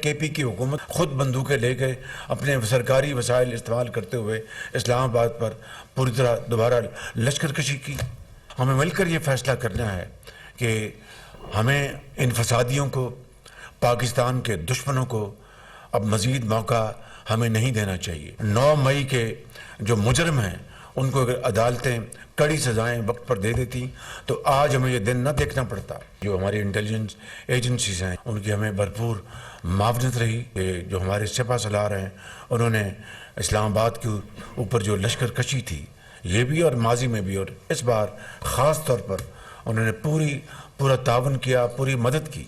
کے پی کی حکومت خود بندوقیں لے کے اپنے سرکاری وسائل استعمال کرتے ہوئے اسلام آباد پر پوری طرح دوبارہ لشکر کشی کی. ہمیں مل کر یہ فیصلہ کرنا ہے کہ ہمیں ان فسادیوں کو، پاکستان کے دشمنوں کو اب مزید موقع ہمیں نہیں دینا چاہیے. 9 مئی کے جو مجرم ہیں ان کو اگر عدالتیں کڑی سزائیں وقت پر دے دیتی تو آج ہمیں یہ دن نہ دیکھنا پڑتا. جو ہماری انٹیلیجنس ایجنسیز ہیں ان کی ہمیں بھرپور معاونت رہی کہ جو ہمارے سپہ سالار ہیں انہوں نے اسلام آباد کے اوپر جو لشکر کشی تھی، یہ بھی اور ماضی میں بھی، اور اس بار خاص طور پر انہوں نے پورا تعاون کیا، پوری مدد کی.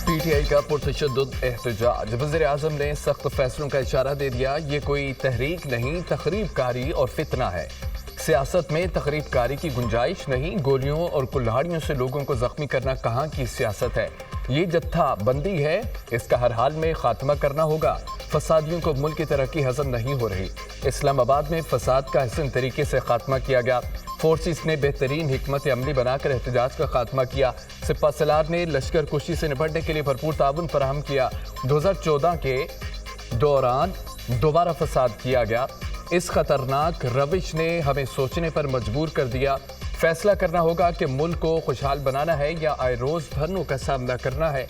پی ٹی آئی کا پرتشدد احتجاج. وزیر اعظم نے سخت فیصلوں کا اشارہ دے دیا. یہ کوئی تحریک نہیں، تخریب کاری اور فتنہ ہے. سیاست میں تخریب کاری کی گنجائش نہیں. گولیوں اور کلہاڑیوں سے لوگوں کو زخمی کرنا کہاں کی سیاست ہے؟ یہ جتھا بندی ہے، اس کا ہر حال میں خاتمہ کرنا ہوگا. فسادیوں کو ملک کی ترقی ہضم نہیں ہو رہی. اسلام آباد میں فساد کا حسن طریقے سے خاتمہ کیا گیا. فورسز نے بہترین حکمت عملی بنا کر احتجاج کا خاتمہ کیا. سپہ سالار نے لشکر کشی سے نپٹنے کے لیے بھرپور تعاون فراہم کیا. 2014 کے دوران دوبارہ فساد کیا گیا. اس خطرناک روش نے ہمیں سوچنے پر مجبور کر دیا. فیصلہ کرنا ہوگا کہ ملک کو خوشحال بنانا ہے یا آئے روز دھرنوں کا سامنا کرنا ہے.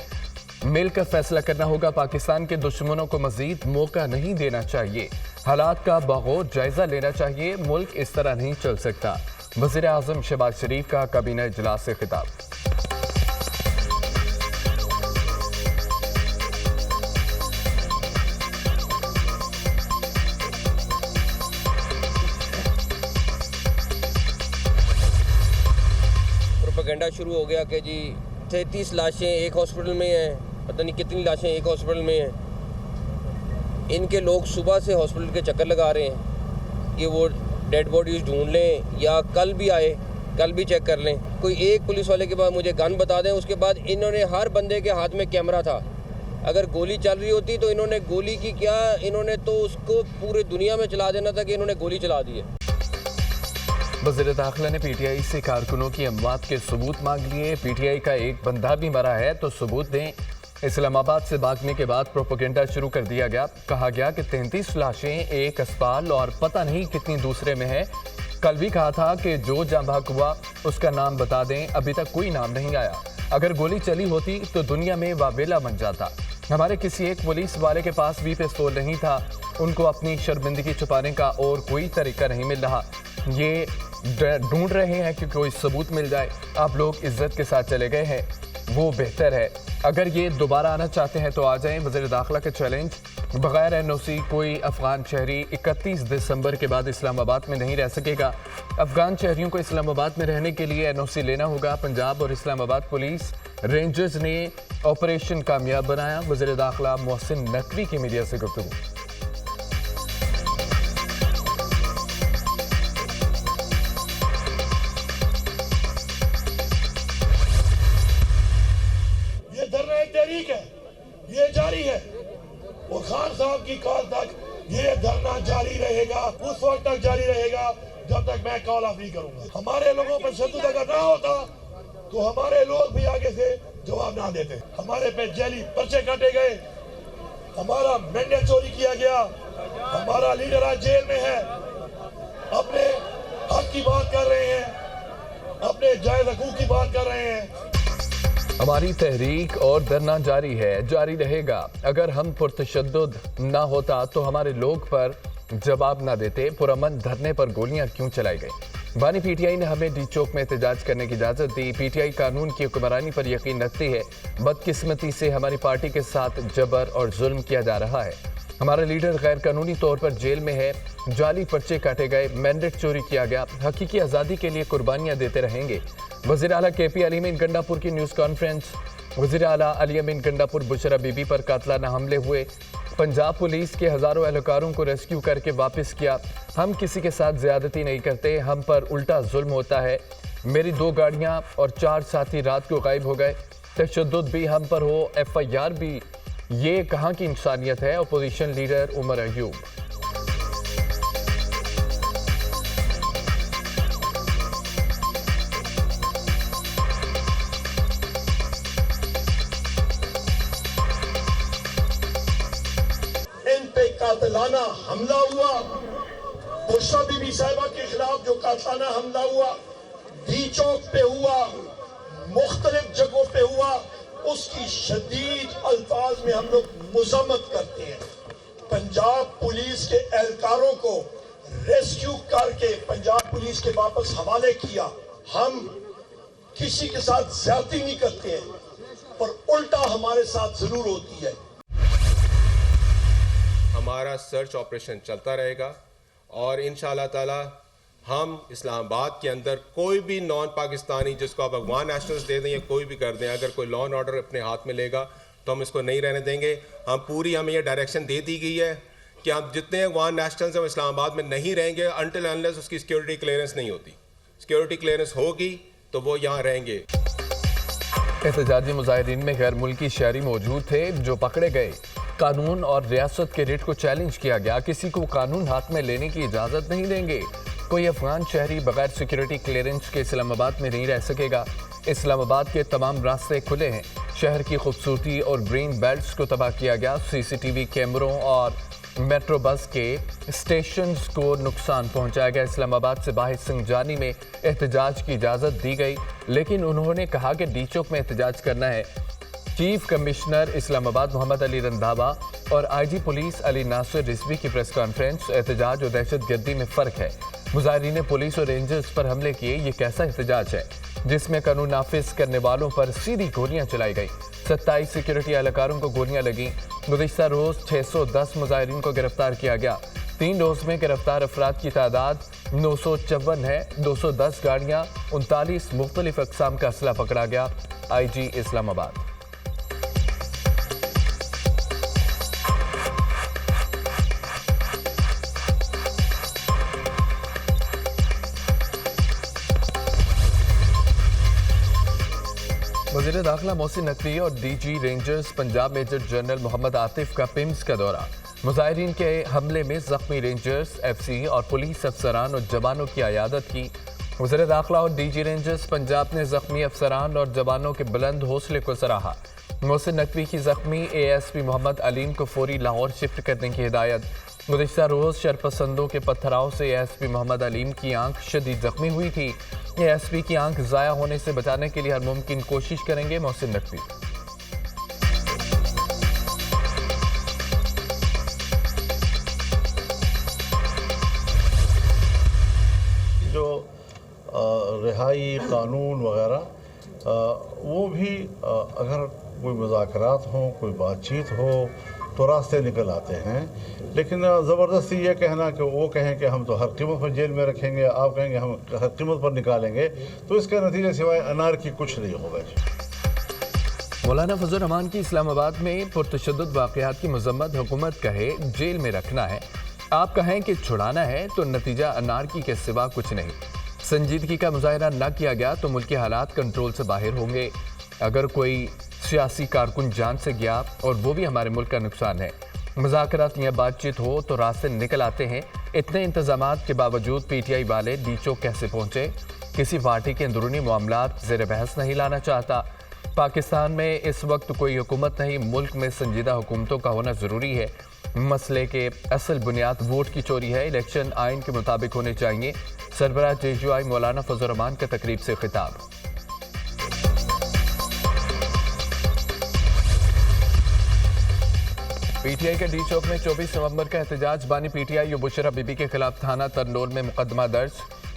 مل کر فیصلہ کرنا ہوگا. پاکستان کے دشمنوں کو مزید موقع نہیں دینا چاہیے. حالات کا بغور جائزہ لینا چاہیے. ملک اس طرح نہیں چل سکتا. وزیر اعظم شہباز شریف کا کابینہ اجلاس سے خطاب. پروپیگنڈا شروع ہو گیا کہ جی 33 لاشیں ایک ہاسپٹل میں ہیں، پتہ نہیں کتنی لاشیں ایک ہاسپٹل میں ہیں. ان کے لوگ صبح سے ہاسپٹل کے چکر لگا رہے ہیں کہ وہ ڈیڈ باڈیز ڈھونڈ لیں یا کل بھی آئے، کل بھی چیک کر لیں. کوئی ایک پولیس والے کے بعد مجھے گن بتا دیں. اس کے بعد انہوں نے ہر بندے کے ہاتھ میں کیمرہ تھا. اگر گولی چل رہی ہوتی تو انہوں نے گولی کی کیا، انہوں نے تو اس کو پورے دنیا میں چلا دینا تھا کہ انہوں نے گولی چلا دی ہے. وزیر داخلہ نے پی ٹی آئی سے کارکنوں کی اموات کے ثبوت مانگ لیے. پی ٹی آئی کا ایک بندہ بھی مرا ہے تو ثبوت دیں. اسلام آباد سے بھاگنے کے بعد پروپیگنڈا شروع کر دیا گیا. کہا گیا کہ 33 لاشیں ایک اسپتال اور پتہ نہیں کتنی دوسرے میں ہے. کل بھی کہا تھا کہ جو جاں بحق ہوا اس کا نام بتا دیں. ابھی تک کوئی نام نہیں آیا. اگر گولی چلی ہوتی تو دنیا میں واویلا بن جاتا. ہمارے کسی ایک پولیس والے کے پاس بھی پستول نہیں تھا. ان کو اپنی شرمندگی چھپانے کا اور کوئی طریقہ نہیں مل رہا. یہ ڈھونڈ رہے ہیں کہ کوئی ثبوت مل جائے. آپ لوگ عزت کے ساتھ چلے گئے ہیں، وہ بہتر ہے. اگر یہ دوبارہ آنا چاہتے ہیں تو آ جائیں. وزیر داخلہ کا چیلنج. بغیر این او سی کوئی افغان شہری 31 دسمبر کے بعد اسلام آباد میں نہیں رہ سکے گا. افغان شہریوں کو اسلام آباد میں رہنے کے لیے این او سی لینا ہوگا. پنجاب اور اسلام آباد پولیس رینجرز نے آپریشن کامیاب بنایا. وزیر داخلہ محسن نقوی کی میڈیا سے گفتگو. یہ جاری ہے اور خان صاحب کی کال تک یہ دھرنا جاری رہے گا. اس وقت تک جاری رہے گا جب تک میں کال آف نہیں کروں گا. ہمارے لوگوں پر تشدد اگر نہ ہوتا تو ہمارے لوگ بھی آگے سے جواب نہ دیتے. ہمارے پہ جیلی پرچے کاٹے گئے، ہمارا مینڈیٹ چوری کیا گیا، ہمارا لیڈر آج جیل میں ہے. اپنے حق کی بات کر رہے ہیں، اپنے جائز حقوق کی بات کر رہے ہیں. ہماری تحریک اور دھرنا جاری ہے، جاری رہے گا. اگر ہم پرتشدد نہ ہوتا تو ہمارے لوگ پر جواب نہ دیتے. پرامن دھرنے پر گولیاں کیوں چلائی گئی؟ بانی پی ٹی آئی نے ہمیں ڈی چوک میں احتجاج کرنے کی اجازت دی. پی ٹی آئی قانون کی حکمرانی پر یقین رکھتی ہے. بدقسمتی سے ہماری پارٹی کے ساتھ جبر اور ظلم کیا جا رہا ہے. ہمارا لیڈر غیر قانونی طور پر جیل میں ہے. جعلی پرچے کاٹے گئے، مینڈیٹ چوری کیا گیا. حقیقی آزادی کے لیے قربانیاں دیتے رہیں گے. وزیر اعلیٰ کے پی علی امین گنڈا پور کی نیوز کانفرنس. وزیر اعلیٰ علی امین گنڈا پور بشرا بی بی پر قاتلانہ حملے ہوئے. پنجاب پولیس کے ہزاروں اہلکاروں کو ریسکیو کر کے واپس کیا. ہم کسی کے ساتھ زیادتی نہیں کرتے، ہم پر الٹا ظلم ہوتا ہے. میری 2 گاڑیاں اور 4 ساتھی رات کو غائب ہو گئے. تشدد بھی ہم پر ہو، ایف آئی آر بھی. یہ کہاں کی انسانیت ہے؟ Opposition leader Omar Ayub. कातलाना हमला हुआ, बुशरा बीबी साहिबा के खिलाफ जो कातलाना हमला हुआ, डी चौक पे हुआ, मुख्तलिफ जगहों पे हुआ, उसकी शदीद अल्फाज में हम लोग मजम्मत करते हैं। पंजाब पुलिस के एहलकारों को रेस्क्यू करके पंजाब पुलिस के वापस हवाले किया। हम किसी के साथ ज्यादती नहीं करते हैं, पर उल्टा हमारे साथ जरूर होती है। हमारा सर्च ऑपरेशन चलता रहेगा और इंशाअल्लाह ताला हम इस्लामाबाद के अंदर कोई भी नॉन पाकिस्तानी जिसको आप अफगान नेशनल्स दे दें या कोई भी कर दें, अगर कोई लॉ एंड ऑर्डर अपने हाथ में लेगा तो हम इसको नहीं रहने देंगे। हमें ये डायरेक्शन दे दी गई है कि हम जितने अफगान नेशनल्स हैं वो इस्लामाबाद में नहीं रहेंगे अनटिल अनलेस उसकी सिक्योरिटी क्लियरेंस नहीं होती। सिक्योरिटी क्लियरेंस होगी तो वो यहाँ रहेंगे। एहतजाजी मुजाहिरीन में गैर मुल्की शहरी मौजूद थे जो पकड़े गए। कानून और रियासत के रेट को चैलेंज किया गया। किसी को कानून हाथ में लेने की इजाज़त नहीं देंगे। कोई अफगान शहरी बगैर सिक्योरिटी क्लियरेंस के इस्लामाबाद में नहीं रह सकेगा। इस्लामाबाद के तमाम रास्ते खुले हैं। शहर की खूबसूरती और ग्रीन बेल्ट्स को तबाह किया गया। सीसीटीवी कैमरों और मेट्रो बस के स्टेशंस को नुकसान पहुंचाया गया। इस्लामाबाद से बाहर संजानी में एहतजाज की इजाज़त दी गई, लेकिन उन्होंने कहा कि डी चौक में एहतजाज करना है। चीफ कमिश्नर इस्लामाबाद मोहम्मद अली रंधावा और आईजी पुलिस अली नासिर रिजवी की प्रेस कॉन्फ्रेंस। एहतजाज और दहशत गर्दी में फ़र्क है। मुजाहिरीन ने पुलिस और रेंजर्स पर हमले किए। ये कैसा एहतजाज है जिसमें कानून नाफिज करने वालों पर सीधी गोलियां चलाई गई। 27 सिक्योरिटी एहलकारों को गोलियां लगी। गुज़िश्ता रोज़ 610 मुजाहिरीन को गिरफ्तार किया गया। 3 रोज़ में गिरफ्तार अफराद की तादाद 954 है। 210 गाड़ियाँ, 39 मुख्तलिफ अक़साम का असला पकड़ा गया। IG इस्लामाबाद। वज़ीर दाखिला मोहसिन नकवी और DG rangers Punjab major general Mohammad Atif का पिम्स का दौरा। मुजाहिरीन के हमले में जख्मी रेंजर्स, FC और पुलिस अफसरान और जवानों की अयादत की। वज़ीर दाखिला और DG रेंजर्स पंजाब ने जख्मी अफसरान और जवानों के बुलंद हौसले को सराहा। मोहसिन नकवी की जख्मी ASP मोहम्मद अलीम को फौरी लाहौर शिफ्ट करने की हिदायत। गुज़िश्ता रोज़ शरपसंदों के पत्थराव से ASP मोहम्मद अलीम की आंख शदीद जख्मी हुई थी। ASP की आंख ज़ाया होने से बचाने के लिए हर मुमकिन कोशिश करेंगे मोहसिन नकवी। जो रिहाई कानून वगैरह वो भी अगर कोई मुज़ाकरात हों, कोई बातचीत हो तो रास्ते निकल आते हैं। लेकिन ज़बरदस्ती ये कहना कि वो कहें कि हम तो हर कीमत पर जेल में रखेंगे, आप कहेंगे हम हर कीमत पर निकालेंगे, तो इसके नतीजे सिवाय अनार की कुछ नहीं होगा। मौलाना फजल रहमान की इस्लामाबाद में पुरतशद्दुद वाक़यात की मज़म्मत। हुकूमत कहे जेल में रखना है, आप कहें कि छुड़ाना है, तो नतीजा अनारकी के सिवा कुछ नहीं। संजीदगी का मुजाहरा न किया गया तो मुल्की हालात कंट्रोल से बाहर होंगे। अगर कोई सियासी कारकुन जान से गया और वो भी हमारे मुल्क का नुकसान है। मुज़ाकरात या बातचीत हो तो रास्ते निकल आते हैं। इतने इंतजामात के बावजूद PTI वाले डी चौक कैसे पहुँचे? किसी पार्टी के अंदरूनी मामलात ज़ेर बहस नहीं लाना चाहता। पाकिस्तान में इस वक्त कोई हुकूमत नहीं, मुल्क में संजीदा हुकूमतों का होना ज़रूरी है। मसले के असल बुनियाद वोट की चोरी है। इलेक्शन आइन के मुताबिक होने चाहिए। सरबराह JUI मौलाना फजल रहमान का तकरीब से खिताब। PTI के डी चौक में 24 नवंबर का एहतजाज। बानी PTI और बुशरा बीबी के खिलाफ थाना तरनोल में मुकदमा दर्ज।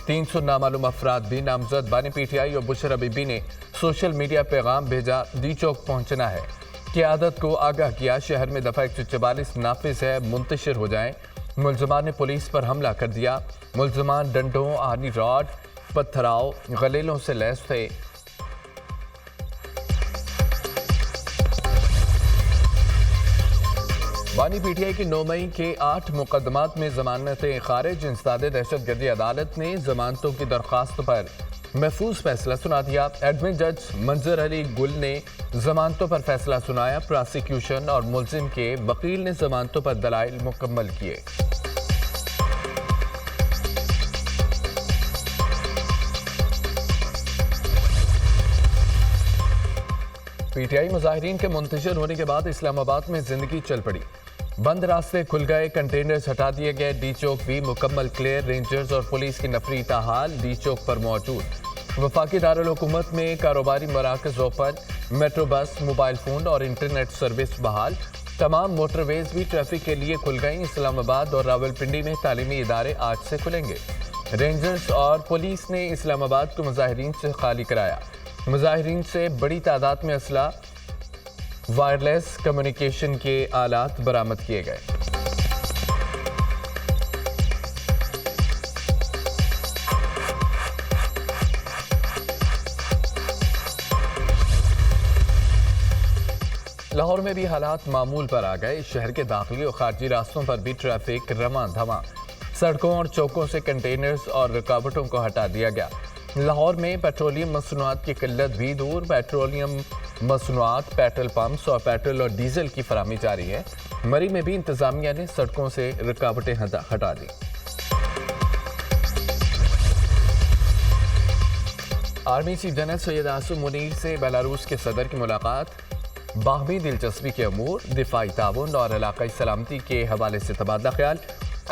300 नामालूम अफराद भी नामजद। बानी PTI और बुशरा बीबी ने सोशल मीडिया पैगाम भेजा, डी चौक पहुंचना है। क़यादत को आगाह किया, शहर में दफ़ा 144 नाफिज है, मुंतशिर हो जाएं। मुलजमान ने पुलिस पर हमला कर दिया। मुलजमान डंडों, आर्मी रॉड, पत्थराव, गलेलों से लैस थे। बानी PTI की 9 मई के 8 मुकदमात में जमानतें खारिज। इंसदाद दहशत गर्दी अदालत ने जमानतों की दरख्वास्त पर महफूज फैसला सुना दिया। एडमिन जज मंजर अली गुल ने जमानतों पर फैसला सुनाया। प्रोसिक्यूशन और मुलजिम के वकील ने जमानतों पर दलाइल मुकम्मल किए। PTI मुजाहिरीन के मुंतशिर होने के बाद इस्लामाबाद में जिंदगी चल पड़ी। बंद रास्ते खुल गए, कंटेनर्स हटा दिए गए, डी चौक भी मुकम्मल क्लियर। रेंजर्स और पुलिस की नफरी ताहाल डी चौक पर मौजूद। वफाकी दारुल हुकूमत में कारोबारी मराकज open, metro bus, mobile phone और इंटरनेट सर्विस बहाल। तमाम मोटरवेज भी ट्रैफिक के लिए खुल गई। इस्लामाबाद और रावलपिंडी में तालीमी इदारे आज से खुलेंगे। रेंजर्स और पुलिस ने इस्लामाबाद को मुजाहिरीन से खाली कराया। मुजाहिरीन से बड़ी तादाद में असला, वायरलेस कम्युनिकेशन के आलात बरामद किए गए। लाहौर में भी हालात मामूल पर आ गए। शहर के दाखिली और खारजी रास्तों पर भी ट्रैफिक रवां धवां। सड़कों और चौकों से कंटेनर्स और रुकावटों को हटा दिया गया। लाहौर में पेट्रोलियम मसनूआत की किल्लत भी दूर। पेट्रोलियम मसनूआत, पेट्रोल पंप्स और पेट्रोल और डीजल की फराहमी जारी है। मरी में भी इंतजामिया ने सड़कों से रुकावटें हटा दी। Army chief general Syed Asim Munir से बेलारूस के सदर की मुलाकात। बाहमी दिलचस्पी के अमूर, दिफाई ताउन और इलाकाई सलामती के हवाले से तबादला ख्याल।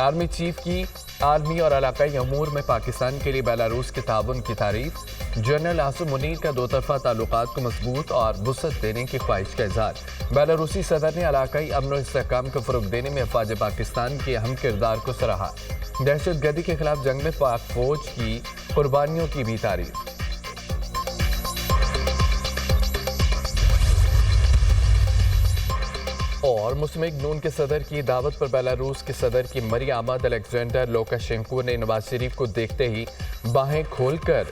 आर्मी चीफ की आलमी और इलाकाई अमूर में पाकिस्तान के लिए बेलारूस के ताउन की तारीफ। जनरल आसिम मुनीर का दो तरफा ताल्लुकात को मजबूत और वुसअत देने की ख्वाहिश का इजहार। बेलारूसी सदर ने इलाकाई अमन और इस्तेहकाम को फ़रोग़ देने में अफ़वाज पाकिस्तान के अहम किरदार को सराहा। दहशतगर्दी के खिलाफ जंग में पाक फौज की कुर्बानियों की भी तारीफ। और मुस्लिम नून के सदर की दावत पर बेलारूस के सदर की मरी आमद अलेक्जेंडर लुकाशेंको ने नवाज शरीफ को देखते ही बाहें खोलकर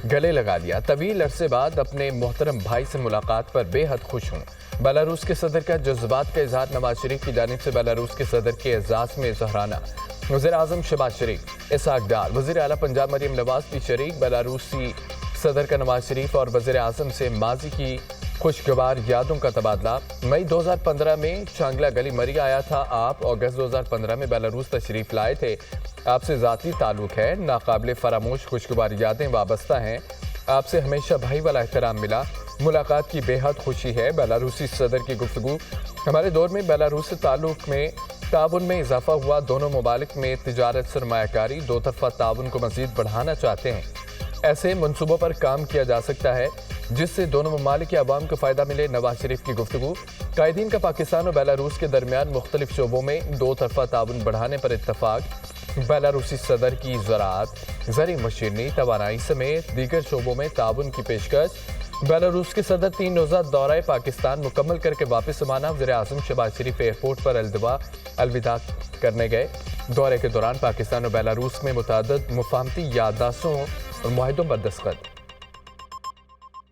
गले लगा लिया। तवील अरसे बाद अपने मोहतरम भाई से मुलाकात पर बेहद खुश हूँ। बेलारूस के सदर का जज्बात का इजहार। नवाज शरीफ की जानिब से बेलारूस के सदर के एजाज़ में ज़हराना। वज़ीर आज़म शहबाज शरीफ, इसहाक डार, वज़ीर आला पंजाब मरियम नवाज भी शरीक। बेलारूसी सदर का नवाज शरीफ और वज़ीर आज़म से माजी की खुशगवार यादों का तबादला। मई 2015 में चांगला गली मरी आया था आप। अगस्त 2015 में बेलारूस तशरीफ लाए थे। आपसे ज़ाती ताल्लुक़ है, नाकाबिले फरामोश खुशगवार यादें वाबस्ता हैं। आपसे हमेशा भाई वाला एहतराम मिला। मुलाकात की बेहद खुशी है। बेलारूसी सदर की गुफ्तगू। हमारे दौर में बेलारूस से ताल्लुक़ में ताउन में इजाफा हुआ। दोनों ममालिक में तिजारत, सरमायाकारी, दो तरफा ताउन को मज़ीद बढ़ाना चाहते हैं। ऐसे मनसूबों पर काम किया जा सकता है जिससे दोनों ममालिक के अवाम को फ़ायदा मिले। नवाज शरीफ की गुफ्तगू। कायदीन का पाकिस्तान और बेलारूस के दरमियान मुख्तलिफ शोबों में दो तरफा ताउन बढ़ाने पर इत्तफाक। बेलारूसी सदर की ज़राअत, ज़री मशीनरी, तवानाई समेत दीगर शोबों में ताउन की पेशकश। बेलारूस के सदर 3 रोज़ा दौरा पाकिस्तान मुकम्मल करके वापस रवाना। वज़ीर आज़म शहबाज शरीफ एयरपोर्ट पर अलविदा करने गए। दौरे के दौरान पाकिस्तान और बेलारूस में मुतअद्दिद मुफाहमती याददाश्तों और मुआहिदों पर दस्तखत।